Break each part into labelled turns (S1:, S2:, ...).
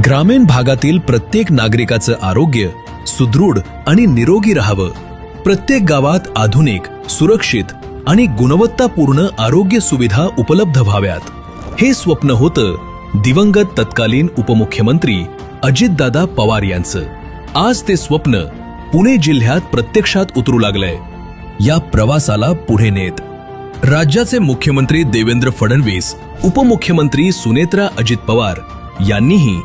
S1: ग्रामीण भागातील प्रत्येक नागरिकाचं आरोग्य सुदृढ आणि निरोगी राहावं, प्रत्येक गावात आधुनिक, सुरक्षित आणि गुणवत्तापूर्ण आरोग्य सुविधा उपलब्ध व्हाव्यात, हे स्वप्न होतं दिवंगत तत्कालीन उपमुख्यमंत्री अजितदादा पवार यांचं. आज ते स्वप्न पुणे जिल्ह्यात प्रत्यक्षात उतरू लागलंय. या प्रवासाला पुढे नेत राज्याचे मुख्यमंत्री देवेंद्र फडणवीस, उपमुख्यमंत्री सुनेत्रा अजित पवार यांनीही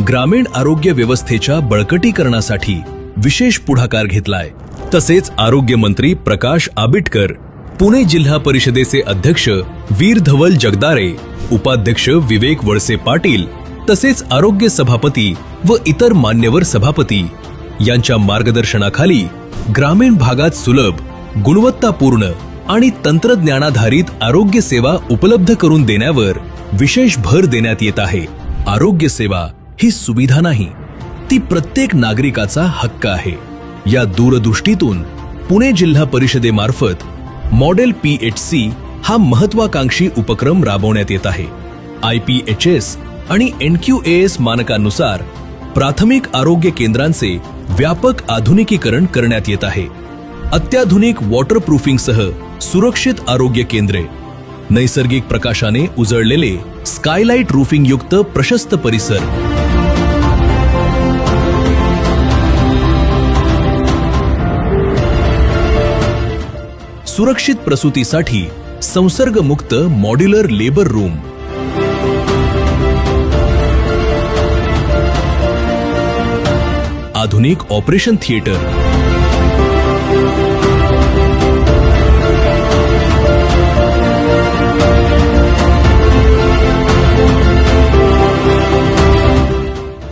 S1: ग्रामीण आरोग्य व्यवस्थेच्या बळकटीकरणासाठी विशेष पुढाकार घेतलाय. तसेच आरोग्य मंत्री प्रकाश आबिटकर, पुणे जिल्हा परिषदेचे अध्यक्ष वीर धवल जगदारे, उपाध्यक्ष विवेक वळसे पाटील तसेच आरोग्य सभापती व इतर मान्यवर सभापती यांच्या मार्गदर्शनाखाली ग्रामीण भागात सुलभ, गुणवत्तापूर्ण आणि तंत्रज्ञानाधारित आरोग्य सेवा उपलब्ध करून देण्यावर विशेष भर देण्यात येत आहे. आरोग्य सेवा ही सुविधा नाही, ती प्रत्येक नागरिकाचा हक्क आहे. या दूरदृष्टीतून पुणे जिल्हा परिषदेमार्फत मॉडेल PHC हा महत्वाकांक्षी उपक्रम राबवण्यात येत आहे. IPHS आणि NQAS मानकांनुसार प्राथमिक आरोग्य केंद्रांचे व्यापक आधुनिकीकरण करण्यात येत आहे. अत्याधुनिक वॉटरप्रूफिंगसह सुरक्षित आरोग्य केंद्रे, नैसर्गिक प्रकाशाने उजळलेले स्कायलाइट रूफिंग युक्त प्रशस्त परिसर, सुरक्षित प्रसूतीसाठी संसर्गमुक्त मॉड्युलर लेबर रूम, आधुनिक ऑपरेशन थिएटर,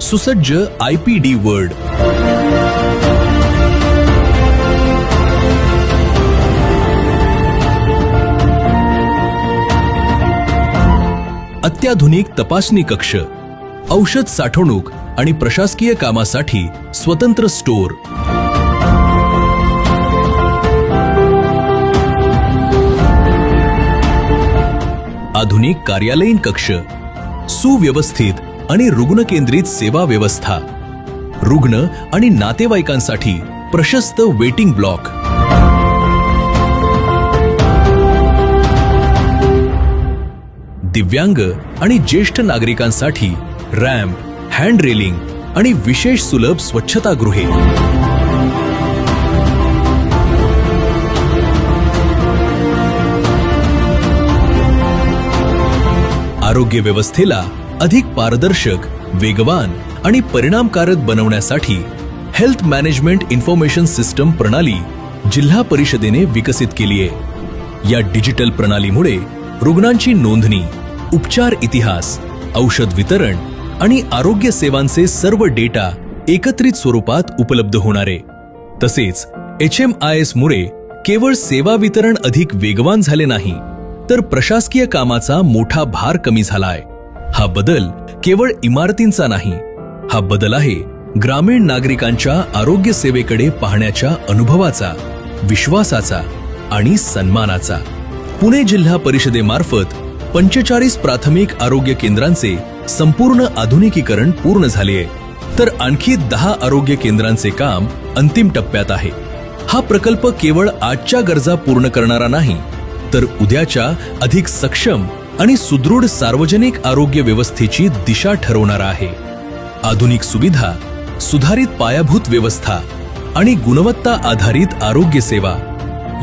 S1: सुसज्ज IPD वर्ड, अत्याधुनिक तपासणी कक्ष, औषध साठवणूक आणि प्रशासकीय कामासाठी स्वतंत्र स्टोअर, आधुनिक कार्यालयीन कक्ष, सुव्यवस्थित आणि रुग्णकेंद्रित सेवा व्यवस्था, रुग्ण आणि नातेवाईकांसाठी प्रशस्त वेटिंग ब्लॉक, दिव्यांग आणि ज्येष्ठ नागरिकांसाठी रॅम्प, हँड रेलिंग आणि विशेष सुलभ स्वच्छतागृहे, आरोग्य व्यवस्थेला अधिक पारदर्शक, वेगवान आणि परिणामकारक बनवण्यासाठी हेल्थ मॅनेजमेंट इन्फॉर्मेशन सिस्टम प्रणाली जिल्हा परिषदेने विकसित केली आहे. या डिजिटल प्रणालीमुळे रुग्णांची नोंदणी, उपचार इतिहास, औषध वितरण आणि आरोग्य सेवांचे सर्व डेटा एकत्रित स्वरूपात उपलब्ध होणार आहे. तसेच HMIS मुळे केवळ सेवा वितरण अधिक वेगवान झाले नाही, तर प्रशासकीय कामाचा मोठा भार कमी झालाय. हा बदल केवळ इमारतींचा नाही, हा बदल आहे ग्रामीण नागरिकांच्या आरोग्य सेवेकडे पाहण्याच्या अनुभवाचा, विश्वासाचा आणि सन्मानाचा. पुणे जिल्हा परिषदेमार्फत 45 प्राथमिक आरोग्य केंद्रांचे संपूर्ण आधुनिकीकरण पूर्ण झाले आहे, तर आणखी 10 आरोग्य केंद्रांचे काम अंतिम टप्प्यात आहे. हा प्रकल्प केवळ आजच्या गरजा पूर्ण करणारा नाही, तर उद्याच्या अधिक सक्षम आणि सुदृढ सार्वजनिक आरोग्य व्यवस्थेची दिशा ठरवणारा आहे. आधुनिक सुविधा, सुधारित पायाभूत व्यवस्था आणि गुणवत्ता आधारित आरोग्य सेवा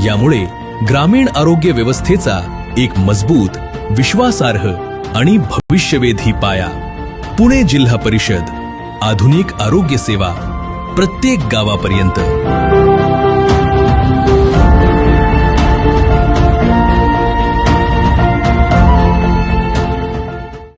S1: यामुळे ग्रामीण आरोग्य व्यवस्थेचा एक मजबूत, विश्वासार्ह आणि भविष्यवेधी पाया. पुणे जिल्हा परिषद, आधुनिक आरोग्य सेवा प्रत्येक गावापर्यंत.